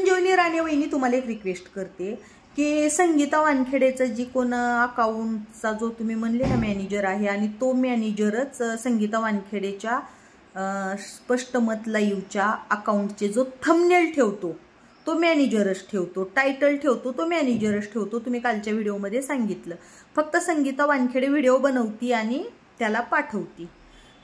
संजीवनी राणे वहिनी तुम्हाला एक रिक्वेस्ट करते की संगीता वानखेडेचं जी कोण अकाउंटचा जो तुम्ही म्हणले ना मॅनेजर आहे आणि तो मॅनेजरच संगीता वानखेडेच्या स्पष्ट मत लाईव्हच्या अकाउंटचे जो थंबनेल ठेवतो तो मॅनेजरच ठेवतो, टायटल ठेवतो तो मॅनेजरच ठेवतो। तुम्ही कालच्या व्हिडिओमध्ये सांगितलं, फक्त संगीता वानखेडे व्हिडिओ बनवती आणि त्याला पाठवती।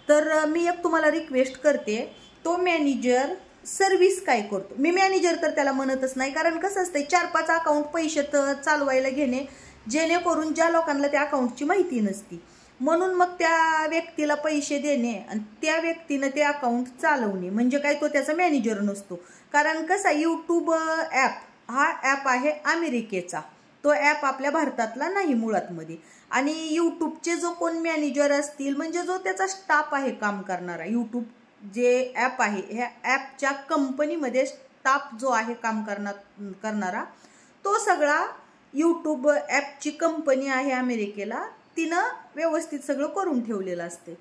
तर मी एक तुम्हाला रिक्वेस्ट करते, तो मॅनेजर सर्व्हिस काय करतो? मी मॅनेजर तर त्याला म्हणतच नाही, कारण कसं असतं 4-5 अकाउंट पैसे चालवायला घेणे जेणेकरून ज्या लोकांना त्या अकाउंटची माहिती नसती म्हणून मग त्या व्यक्तीला पैसे देणे आणि त्या व्यक्तीने ते अकाउंट चालवणे म्हणजे काय, तो त्याचा मॅनेजर नसतो। कारण कसा यूट्यूब ॲप हा ॲप आहे अमेरिकेचा, तो ॲप आपल्या भारतातला नाही मुळात मध्ये। आणि यूट्यूबचे जो कोण मॅनेजर असतील म्हणजे जो त्याचा स्टाफ आहे काम करणारा, यूट्यूब जे ॲप आहे ह्या ॲपच्या कंपनीमध्ये स्टाफ जो आहे काम करणारा तो सगळा यूट्यूब ॲपची कंपनी आहे अमेरिकेला, तिनं व्यवस्थित सगळं करून ठेवलेलं असते।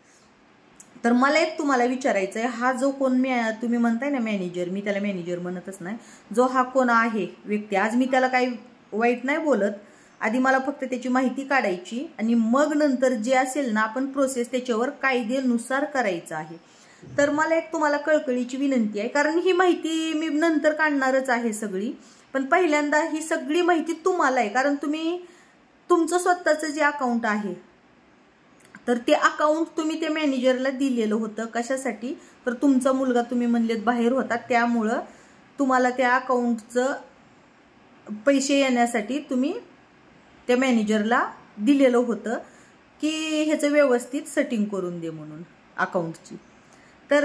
तर मला एक तुम्हाला विचारायचं आहे, हा जो कोण तुम्ही म्हणताय ना मॅनेजर, मी त्याला मॅनेजर म्हणतच नाही, जो हा कोण आहे व्यक्ती, आज मी त्याला काही वाईट नाही बोलत, आधी मला फक्त त्याची माहिती काढायची आणि मग नंतर जे असेल ना आपण प्रोसेस त्याच्यावर कायद्यानुसार करायचं आहे। तर मला एक तुम्हाला कळकळीची विनंती आहे, कारण ही माहिती मी नंतर काढणारच आहे सगळी, पण पहिल्यांदा ही सगळी माहिती तुम्हाला आहे, कारण तुम्ही तुमचं स्वतःचं जे अकाउंट आहे तर ते अकाउंट तुम्ही त्या मॅनेजरला दिलेलं होतं। कशासाठी? तर तुमचा मुलगा तुम्ही म्हणलेत बाहेर होता, त्यामुळं तुम्हाला त्या अकाउंटचं पैसे येण्यासाठी तुम्ही त्या मॅनेजरला दिलेलं होतं की ह्याचं व्यवस्थित सेटिंग करून दे म्हणून अकाउंटची। तर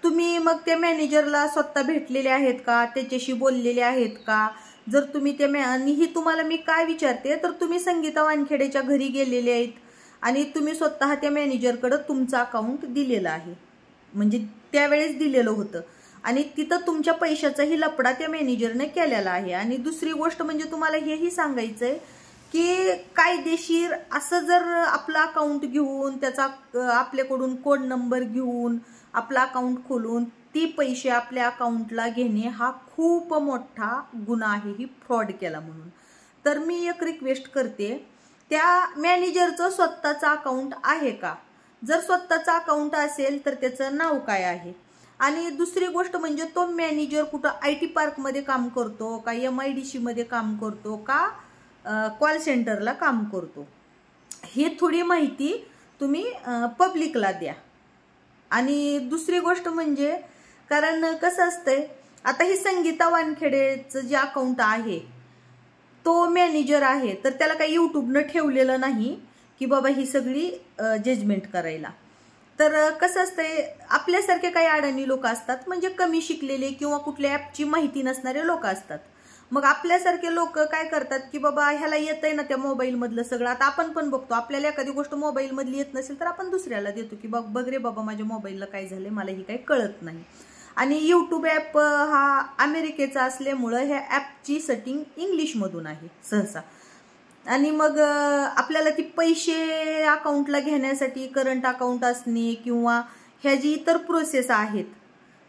तुम्ही मग त्या मॅनेजरला स्वतः भेटलेले आहेत का, त्याच्याशी बोललेले आहेत का? जर तुम्ही ते आणि ही तुम्हाला मी काय विचारते, तर तुम्ही संगीता वानखेडेच्या घरी गेलेले आहेत आणि तुम्ही स्वतः त्या मॅनेजरकडे तुमचं अकाउंट दिलेलं आहे, म्हणजे त्यावेळेस दिलेलं होतं आणि तिथं तुमच्या पैशाचाही लफडा त्या मॅनेजरने केलेला आहे। आणि दुसरी गोष्ट म्हणजे तुम्हाला हेही सांगायचं आहे की कायदेशीर असं जर आपलं अकाउंट घेऊन त्याचा आपल्याकडून कोड नंबर घेऊन आपलं अकाउंट खोलून ती पैसे आपल्या अकाउंटला घेणे हा खूप मोठा गुन्हा आहे, ही फ्रॉड केला म्हणून। तर मी एक रिक्वेस्ट करते, त्या मॅनेजरचं स्वतःचं अकाउंट आहे का? जर स्वतःचं अकाउंट असेल तर त्याचं नाव काय आहे? आणि दुसरी गोष्ट म्हणजे तो मॅनेजर कुठं IT पार्कमध्ये काम करतो का, MIDC मध्ये काम करतो का, कॉल सेंटरला काम करतो, ही थोडी माहिती तुम्ही पब्लिकला द्या। आणि दुसरी गोष्ट म्हणजे कारण कसं असतंय, आता ही संगीता वानखेडेचं जे अकाउंट आहे तो मॅनेजर आहे, तर त्याला काही यूट्यूबनं ठेवलेलं नाही की बाबा ही सगळी जजमेंट करायला। तर कसं असतंय, आपल्यासारखे काही अडाणी लोक असतात, म्हणजे कमी शिकलेले किंवा कुठल्या ॲपची माहिती नसणारे लोक असतात। मग आपल्यासारखे लोक काय करतात की बाबा ह्याला येतंय ना त्या मोबाईल मधलं सगळं, आता आपण पण बघतो आपल्याला एखादी गोष्ट मोबाईल मधली येत नसेल तर आपण दुसऱ्याला देतो की बघ रे बाबा माझ्या मोबाईलला काय झालंय, मला ही काही कळत नाही। आणि यूट्यूब ॲप हा अमेरिकेचा असल्यामुळं ह्या ॲपची सेटिंग इंग्लिशमधून आहे सहसा, आणि मग आपल्याला ती पैसे अकाउंटला घेण्यासाठी करंट अकाउंट असणे किंवा ह्या जी इतर प्रोसेस आहेत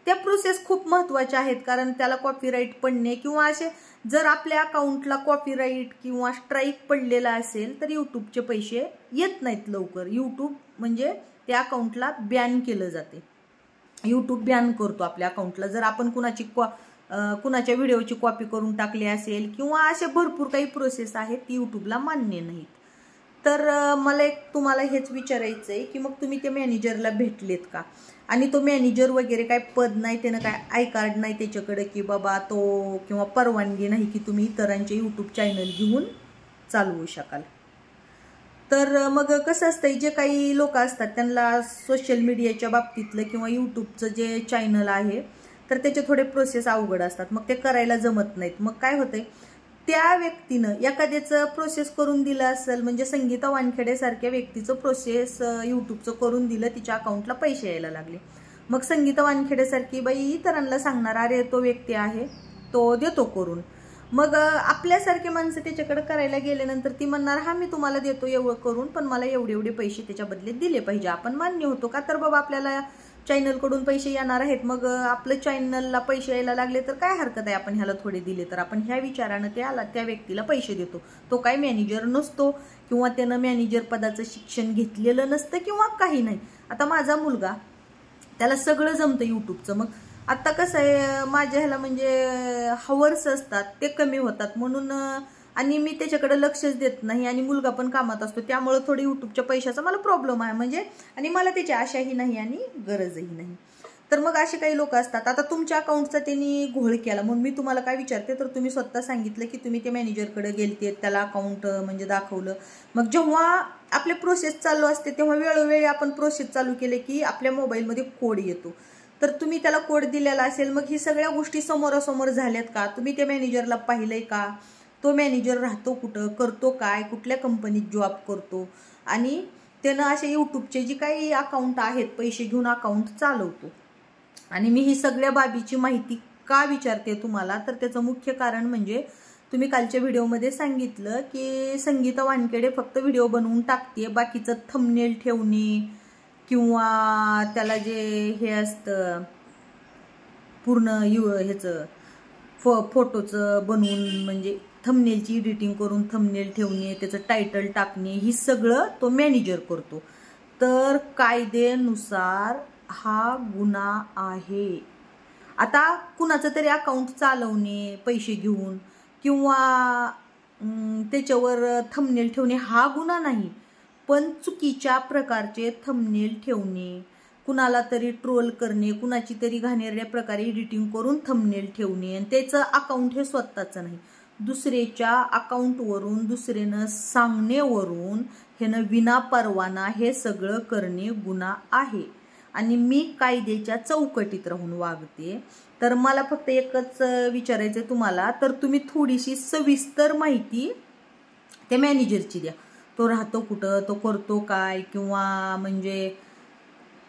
त्या प्रोसेस खूप महत्त्वाच्या आहेत, कारण त्याला कॉपीराईट पडणे किंवा असे जर आपल्या अकाउंटला कॉपीराईट किंवा स्ट्राईक पडलेला असेल तर यूट्यूबचे पैसे येत नाहीत लवकर। यूट्यूब म्हणजे त्या अकाउंटला बॅन केलं जाते, यूट्यूब बॅन करतो आपल्या अकाउंटला जर आपण कुणाच्या व्हिडिओची कॉपी करून टाकली असेल किंवा असे भरपूर काही प्रोसेस आहेत ती यूट्यूबला मान्य नाहीत। तर मला एक तुम्हाला हेच विचारायचं आहे की मग तुम्ही त्या मॅनेजरला भेटलेत का? आणि तो मॅनेजर वगैरे काय पद नाही, त्यानं काय आय कार्ड नाही त्याच्याकडे की बाबा तो किंवा परवानगी नाही की तुम्ही इतरांचे यूट्यूब चॅनल घेऊन चालवू शकाल। तर मग कसं असतं, जे काही लोक असतात त्यांना सोशल मीडियाच्या बाबतीतलं किंवा यूट्यूबचं जे चॅनल आहे तर त्याचे थोडे प्रोसेस अवघड असतात, मग ते करायला जमत नाहीत। मग काय होतंय, त्या व्यक्तीनं एखाद्याचं प्रोसेस करून दिलं असेल, म्हणजे संगीता वानखेडे सारख्या व्यक्तीचं प्रोसेस यूट्यूबचं करून दिलं, तिच्या अकाउंटला पैसे यायला लागले, मग संगीता वानखेडे सारखी बाई इतरांना सांगणार अरे तो व्यक्ती आहे तो देतो करून, मग आपल्यासारखे माणसं त्याच्याकडे करायला गेल्यानंतर ती म्हणणार हा मी तुम्हाला देतो एवढं करून, पण मला एवढे पैसे त्याच्या बदल्यात दिले पाहिजे। आपण मान्य होतो का? तर बाबा आपल्याला चॅनलकडून पैसे येणार आहेत, मग आपलं चॅनलला पैसे यायला लागले तर काय हरकत आहे, आपण ह्याला थोडे दिले तर आपण ह्या विचारानं त्या व्यक्तीला पैसे देतो. तो काय मॅनेजर नसतो किंवा त्यानं मॅनेजर पदाचं शिक्षण घेतलेलं नसतं किंवा काही नाही. आता माझा मुलगा, त्याला सगळं जमतं यूट्यूबचं. मग आता कसं आहे, माझ्या ह्याला म्हणजे हवर्स असतात ते कमी होतात म्हणून, आणि मी त्याच्याकडे लक्षच देत नाही आणि मुलगा पण कामात असतो, त्यामुळे थोडी यूट्यूबच्या पैशाचा मला प्रॉब्लेम आहे म्हणजे, आणि मला त्याची आशाही नाही आणि गरजही नाही. तर मग असे काही लोक असतात. आता तुमच्या अकाउंटचा त्यांनी घोळ केला म्हणून मी तुम्हाला काय विचारते, तर तुम्ही स्वतः सांगितलं की तुम्ही ते मॅनेजरकडे गेलते, त्याला अकाउंट म्हणजे दाखवलं. मग जेव्हा आपले प्रोसेस चालू असते तेव्हा वेळोवेळी आपण प्रोसेस चालू केले की आपल्या मोबाईलमध्ये कोड येतो, तर तुम्ही त्याला कोड दिलेला असेल. मग ही सगळ्या गोष्टी समोरासमोर झाल्यात का, तुम्ही त्या मॅनेजरला पाहिलंय का, तो मॅनेजर राहतो कुठं, करतो काय, कुठल्या कंपनीत जॉब करतो, आणि त्यानं असे यूट्यूबचे जी काही अकाउंट आहेत पैसे घेऊन अकाउंट चालवतो. आणि मी ही सगळ्या बाबीची माहिती का विचारते तुम्हाला, तर त्याचं मुख्य कारण म्हणजे तुम्ही कालच्या व्हिडिओमध्ये सांगितलं की संगीता वानखेडे फक्त व्हिडिओ बनवून टाकते, बाकीचं थंबनेल ठेवणे किंवा त्याला जे हे असतं पूर्ण ह्याचं फोटोचं बनवून म्हणजे थंबनेलची एडिटिंग करून थंबनेल ठेवणे, त्याचं टायटल टाकणे, ही सगळं तो मॅनेजर करतो. तर कायद्यानुसार हा गुन्हा आहे. आता कुणाचं तरी अकाउंट चालवणे पैसे घेऊन किंवा त्याच्यावर थंबनेल ठेवणे हा गुन्हा नाही, पण चुकीच्या प्रकारचे थंबनेल ठेवणे, कुणाला तरी ट्रोल करणे, कुणाची तरी घाणेरड्या प्रकारे एडिटिंग करून थंबनेल ठेवणे, आणि त्याचं अकाउंट हे स्वतःचं नाही, दुसऱ्याच्या अकाउंटवरून दुसऱ्यानं सांगण्यावरून ह्यानं विना परवाना हे सगळं करणे गुन्हा आहे. आणि मी कायद्याच्या चौकटीत राहून वागते. तर मला फक्त एकच विचारायचं आहे तुम्हाला, तर तुम्ही थोडीशी सविस्तर माहिती त्या मॅनेजरची द्या. तो राहतो कुठं, तो करतो काय, किंवा म्हणजे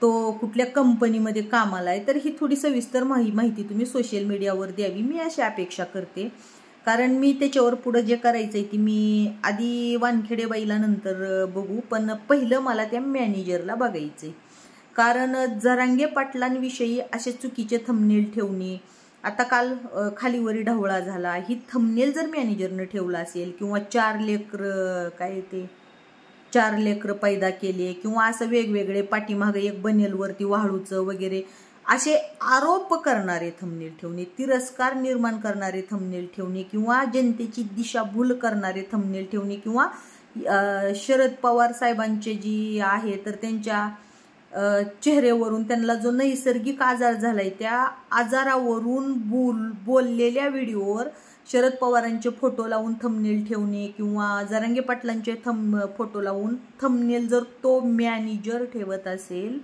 तो कुठल्या कंपनीमध्ये कामाला आहे, तर ही थोडी सविस्तर माहिती तुम्ही सोशल मीडियावर द्यावी, मी अशी अपेक्षा करते. कारण मी त्याच्यावर पुढं जे करायचं आहे ती मी आधी वानखेडे बाईला नंतर बघू, पण पहिलं मला त्या मॅनेजरला बघायचंय. कारण जरांगे पाटलांविषयी असे चुकीचे थंबनेल ठेवणे, आता काल खालीवरी ढवळा झाला, ही थंबनेल जर मॅनेजरनं ठेवला असेल, किंवा 4 लेकरं पैदा केले, किंवा असं वेगवेगळे पाठीमागे एक बनेलवरती वाळूचं वगैरे असे आरोप करणारे थंबनेल ठेवणे, तिरस्कार निर्माण करणारे थंबनेल ठेवणे, किंवा जनतेची दिशाभूल करणारे थंबनेल ठेवणे, किंवा शरद पवार साहेबांचे जी आहे तर त्यांच्या चेहऱ्यावरून त्यांना जो नैसर्गिक आजार झालाय त्या आजारावरून बोललेल्या व्हिडिओवर शरद पवारांचे फोटो लावून थंबनेल ठेवणे, किंवा जरांगे पाटलांचे फोटो लावून थंबनेल जर तो मॅनेजर ठेवत असेल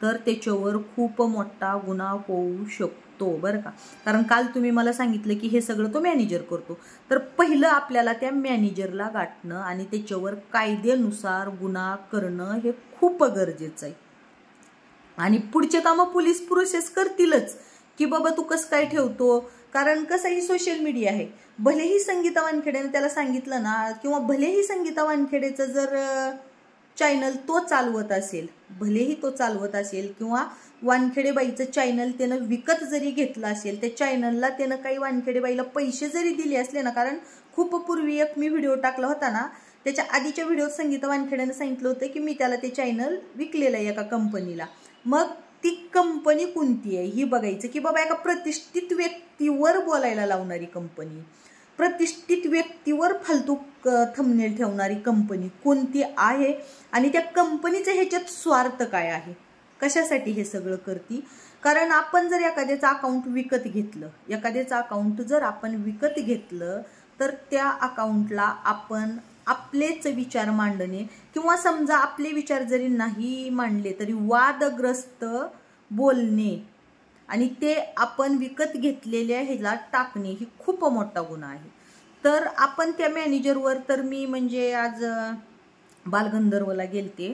तर त्याच्यावर खूप मोठा गुन्हा होऊ शकतो बरं का. कारण काल तुम्ही मला सांगितलं की हे सगळं तो मॅनेजर करतो, तर पहिलं आपल्याला त्या मॅनेजरला गाठणं आणि त्याच्यावर कायद्यानुसार गुन्हा करणं हे खूप गरजेचं आहे. आणि पुढचे कामं पोलीस प्रोसेस करतीलच की बाबा तू कसं काय ठेवतो, कारण कसं ही सोशल मीडिया आहे. भलेही संगीता वानखेडेने त्याला सांगितलं ना, किंवा भलेही संगीता वानखेडेचं जर चॅनल तो चालवत असेल, भलेही तो चालवत असेल, किंवा वानखेडेबाईचं चॅनल त्यानं विकत जरी घेतलं असेल, त्या चॅनलला त्यानं काही वानखेडेबाईला पैसे जरी दिले असले ना, कारण खूप पूर्वी एक मी व्हिडिओ टाकला होता ना, त्याच्या आधीच्या व्हिडिओत संगीता वानखेडेनं सांगितलं होतं की मी त्याला ते चॅनल विकलेलं आहे एका कंपनीला. मग ती कंपनी कोणती आहे ही बघायचं, की बाबा एका प्रतिष्ठित व्यक्तीवर बोलायला लावणारी कंपनी, प्रतिष्ठित व्यक्तीवर फालतू थंबनेल ठेवणारी कंपनी कोणती आहे, आणि त्या कंपनीचं ह्याच्यात स्वार्थ काय आहे, कशासाठी हे सगळं करती. कारण आपण जर एखाद्याचं अकाउंट विकत घेतलं, एखाद्याचं अकाउंट जर आपण विकत घेतलं तर त्या अकाउंटला आपण आपलेच विचार मांडणे, किंवा समजा आपले विचार जरी नाही मांडले तरी वादग्रस्त बोलणे आणि ते आपण विकत घेतलेल्या ह्याला टाकणे ही खूप मोठा गुन्हा आहे. तर आपण त्या मॅनेजरवर, तर मी म्हणजे आज बालगंधर्वला गेलते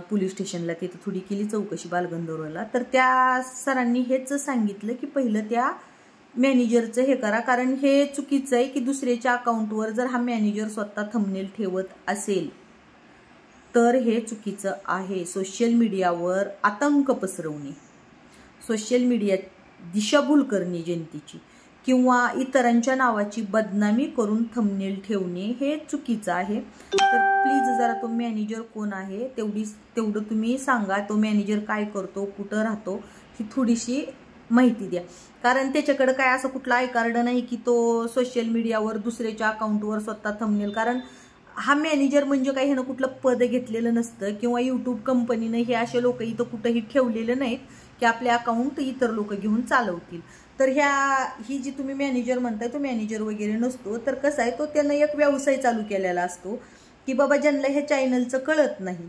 पोलीस स्टेशनला, तिथे थोडी केली चौकशी बालगंधर्वला, तर त्या सरांनी हेच सांगितलं की पहिलं त्या मॅनेजरचं हे करा, कारण हे चुकीचं आहे की दुसऱ्याच्या अकाउंटवर जर हा मॅनेजर स्वतः थंबनेल ठेवत असेल तर हे चुकीचं आहे. सोशल मीडियावर आतंक पसरवणे, सोशल मीडिया दिशाभूल करणे जनतेची, किंवा इतरांच्या नावाची बदनामी करून थंबनेल ठेवणे हे चुकीचं आहे. तर प्लीज जरा तो मॅनेजर कोण आहे तेवढं तुम्ही सांगा. तो मॅनेजर काय करतो, कुठं राहतो, ही थोडीशी माहिती द्या. कारण त्याच्याकडे काय असं कुठला आय कार्ड नाही की तो सोशल मीडियावर दुसऱ्याच्या अकाउंटवर स्वतः थंबनेल. कारण हा मॅनेजर म्हणजे काही ह्यानं कुठलं पद घेतलेलं नसतं, किंवा यूट्यूब कंपनीनं हे असे लोक इथं कुठंही ठेवलेले नाहीत की आपले अकाउंट इतर लोक घेऊन चालवतील. तर ही जी तुम्ही मॅनेजर म्हणताय तो मॅनेजर वगैरे नसतो. तर कसं आहे, तो त्यानं एक व्यवसाय चालू केलेला असतो की बाबा ज्यांना ह्या चॅनलचं कळत नाही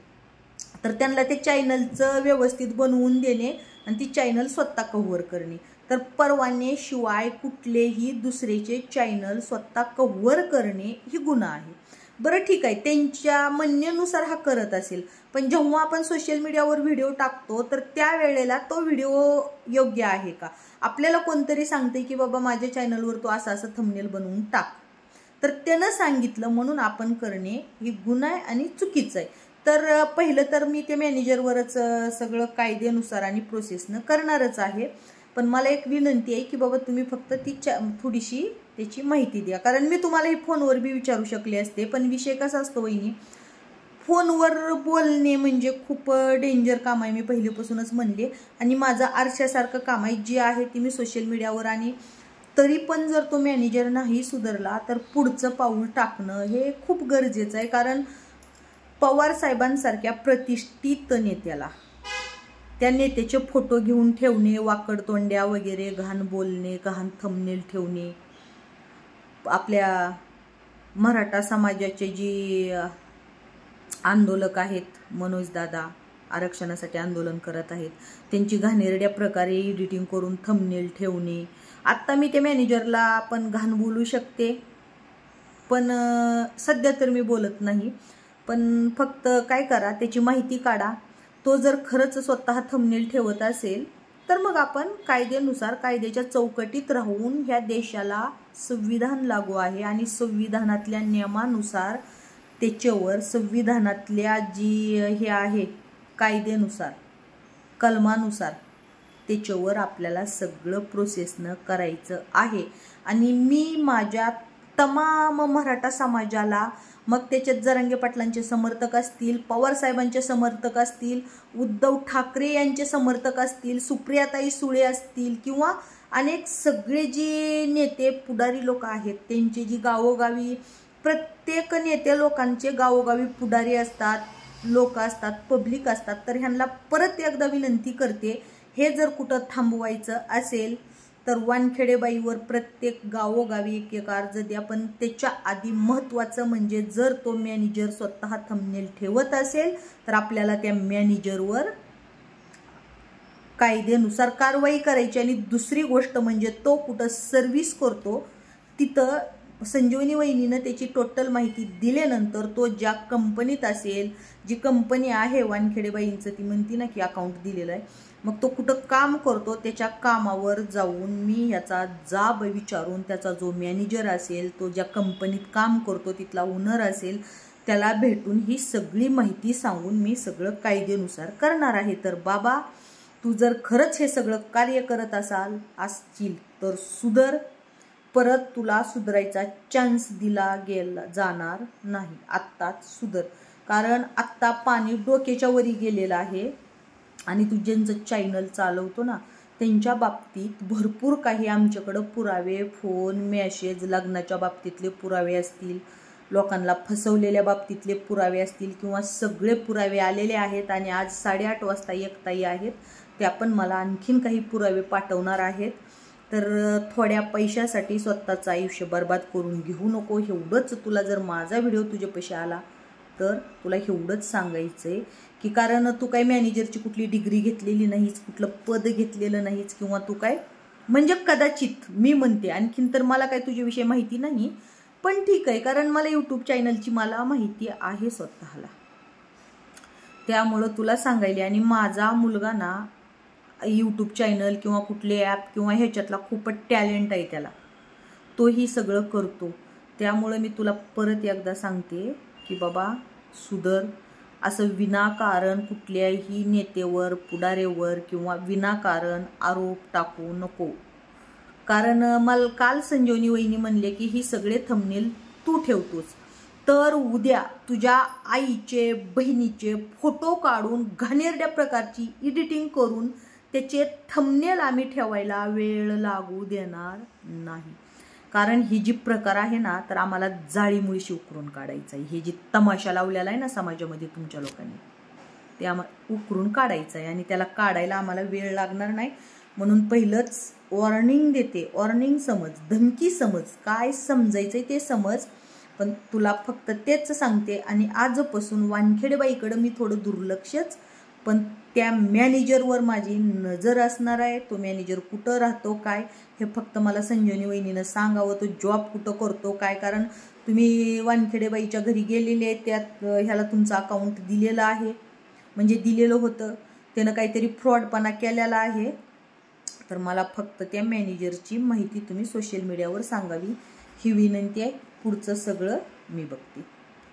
तर त्यांना ते चॅनलचं व्यवस्थित बनवून देणे आणि ती चॅनल स्वतः कव्हर करणे. तर परवान्याशिवाय कुठलेही दुसरेचे चॅनल स्वतः कव्हर करणे ही गुन्हा आहे. बरं ठीक आहे, त्यांच्या म्हणण्यानुसार हा करत असेल, पण जेव्हा आपण सोशल मीडियावर व्हिडिओ टाकतो तर त्यावेळेला तो व्हिडिओ योग्य आहे का? आपल्याला कोणतरी सांगते की बाबा माझ्या चॅनलवर तो असं थंबनेल बनवून टाक, तर त्यानं सांगितलं म्हणून आपण करणे ही गुन्हा आहे आणि चुकीचं आहे. तर पहिलं तर मी ते मॅनेजरवरच सगळं कायद्यानुसार आणि प्रोसेसनं करणारच आहे. पण मला एक विनंती आहे की बाबा तुम्ही फक्त ती थोडीशी त्याची माहिती द्या. कारण मी तुम्हाला हे फोनवर बी विचारू शकले असते, पण विषय कसा असतो वहिनी, फोनवर बोलणे म्हणजे खूप डेंजर काम आहे. मी पहिल्यापासूनच म्हणले, आणि माझं आरशासारखं काम आहे जे आहे ते मी सोशल मीडियावर. आणि तरी पण जर तो मॅनेजर नाही सुधारला तर पुढचं पाऊल टाकणं हे खूप गरजेचं आहे. कारण पवार साहेबांसारख्या प्रतिष्ठित नेत्याला त्या नेत्याचे फोटो घेऊन ठेवणे, वाकडतोंड्या वगैरे घाण बोलणे, घाण थंबनेल ठेवणे, आपल्या मराठा समाजाचे जे आंदोलक आहेत, मनोज दादा आरक्षणासाठी आंदोलन करत आहेत, त्यांची घाणेरड्या प्रकारे एडिटिंग करून थंबनेल ठेवणे. आत्ता मी त्या मॅनेजरला पण घाण बोलू शकते, पण सध्या तर मी बोलत नाही. पण फक्त काय करा, त्याची माहिती काढा. तो जर खरंच स्वतः थंबनेल ठेवत असेल तर मग आपण कायद्यानुसार कायद्याच्या चौकटीत राहून ह्या देशाला संविधान लागू आहे आणि संविधानातल्या नियमानुसार त्याच्यावर संविधानातल्या जी हे आहे कायद्यानुसार कलमानुसार त्याच्यावर आपल्याला सगळं प्रोसेसनं करायचं आहे. आणि मी माझ्या तमाम मराठा समाजाला, मग त्याच्यात जरांगे पाटलांचे समर्थक असतील, पवार साहेबांचे समर्थक असतील, उद्धव ठाकरे यांचे समर्थक असतील, सुप्रियाताई सुळे असतील, किंवा अनेक सगळे जे नेते पुढारी लोक आहेत त्यांचे जी गावोगावी प्रत्येक नेते लोकांचे गावोगावी पुढारी असतात, लोक असतात, पब्लिक असतात. तर ह्यांना परत एकदा विनंती करते, हे जर कुठं थांबवायचं असेल तर वानखेडेबाईवर प्रत्येक गावोगावी एक अर्ज द्या. पण त्याच्या आधी महत्त्वाचं म्हणजे जर तो मॅनेजर स्वतः थंबनेल ठेवत असेल तर आपल्याला त्या मॅनेजरवर कायद्यानुसार कारवाई करायची. आणि दुसरी गोष्ट म्हणजे तो कुठं सर्व्हिस करतो तिथं संजीवनी वहिनीनं त्याची टोटल माहिती दिल्यानंतर तो ज्या कंपनीत असेल, जी कंपनी आहे वानखेडेबाईंचं ती म्हणती ना की अकाउंट दिलेलं आहे, मग तो कुठं काम करतो त्याच्या कामावर जाऊन मी याचा जाब विचारून त्याचा जो मॅनेजर असेल, तो ज्या कंपनीत काम करतो तिथला ओनर असेल, त्याला भेटून ही सगळी माहिती सांगून मी सगळं कायद्यानुसार करणार आहे. तर बाबा, तू जर खरंच हे सगळं कार्य करत असशील तर सुधर. परत तुला सुधारायचा चान्स दिला जाणार नाही. आत्ताच सुधर, कारण आत्ता पाणी डोक्याच्या वरी गेलेलं आहे. आणि तू ज्यांचं चॅनल चालवतो ना त्यांच्या बाबतीत भरपूर काही आमच्याकडं पुरावे, फोन, मेसेज, लग्नाच्या बाबतीतले पुरावे असतील, लोकांना फसवलेल्या बाबतीतले पुरावे असतील, किंवा सगळे पुरावे आलेले आहेत. आणि आज 8:30 वाजता एक ताई आहेत, त्या पण मला आणखीन काही पुरावे पाठवणार आहेत. तर थोड्या पैशासाठी स्वतःचं आयुष्य बर्बाद करून घेऊ नको. एवढंच तुला जर माझा व्हिडिओ तुझ्यापाशी आला तर तुला एवढंच सांगायचं आहे की कारण तू काय मॅनेजरची कुठली डिग्री घेतलेली नाहीच, कुठलं पद घेतलेलं नाहीच, किंवा तू काय म्हणजे कदाचित मी म्हणते, आणखीन तर मला काय तुझ्याविषयी माहिती नाही, पण ठीक आहे, कारण मला यूट्यूब चॅनलची मला माहिती आहे स्वतःला, त्यामुळं तुला सांगायले. आणि माझा मुलगा ना यूट्यूब चॅनल किंवा कुठले ॲप किंवा ह्याच्यातला खूपच टॅलेंट आहे त्याला, तोही सगळं करतो. त्यामुळं मी तुला परत एकदा सांगते की बाबा सुधर. असं विनाकारण कुठल्याही नेत्यावर, पुढाऱ्यावर किंवा विनाकारण आरोप टाकू नको. कारण मला काल संजीवनी वहिनी म्हणले की ही सगळे थंबनेल तू ठेवतोस, तर उद्या तुझ्या आईचे, बहिणीचे फोटो काढून घाणेरड्या प्रकारची एडिटिंग करून त्याचे थंबनेल आम्ही ठेवायला वेळ लागू देणार नाही. कारण ही जी प्रकार आहे ना, तर आम्हाला जाळीमुळीशी उकरून काढायचं आहे. हे जी तमाशा लावलेला आहे ना समाजामध्ये तुमच्या लोकांनी, ते आम्हाला उकरून काढायचं आहे आणि त्याला काढायला आम्हाला वेळ लागणार नाही. म्हणून पहिलंच वॉर्निंग देते, वॉर्निंग समज, धमकी समज, काय समजायचंय ते समज. पण तुला फक्त तेच सांगते आणि आजपासून वानखेडेबाईकडं मी थोडं दुर्लक्षच, पण त्या मॅनेजरवर माझी नजर असणार आहे. तो मॅनेजर कुठं राहतो काय हे फक्त मला संजीवनी वहिनीनं सांगावं. तो जॉब कुठं करतो काय, कारण तुम्ही वानखेडेबाईच्या घरी गेलेले आहे, त्यात ह्याला तुमचं अकाउंट दिलेलं आहे, म्हणजे दिलेलं होतं, त्यानं काहीतरी फ्रॉडपणा केलेला आहे. तर मला फक्त त्या मॅनेजरची माहिती तुम्ही सोशल मीडियावर सांगावी ही विनंती आहे. पुढचं सगळं मी बघते.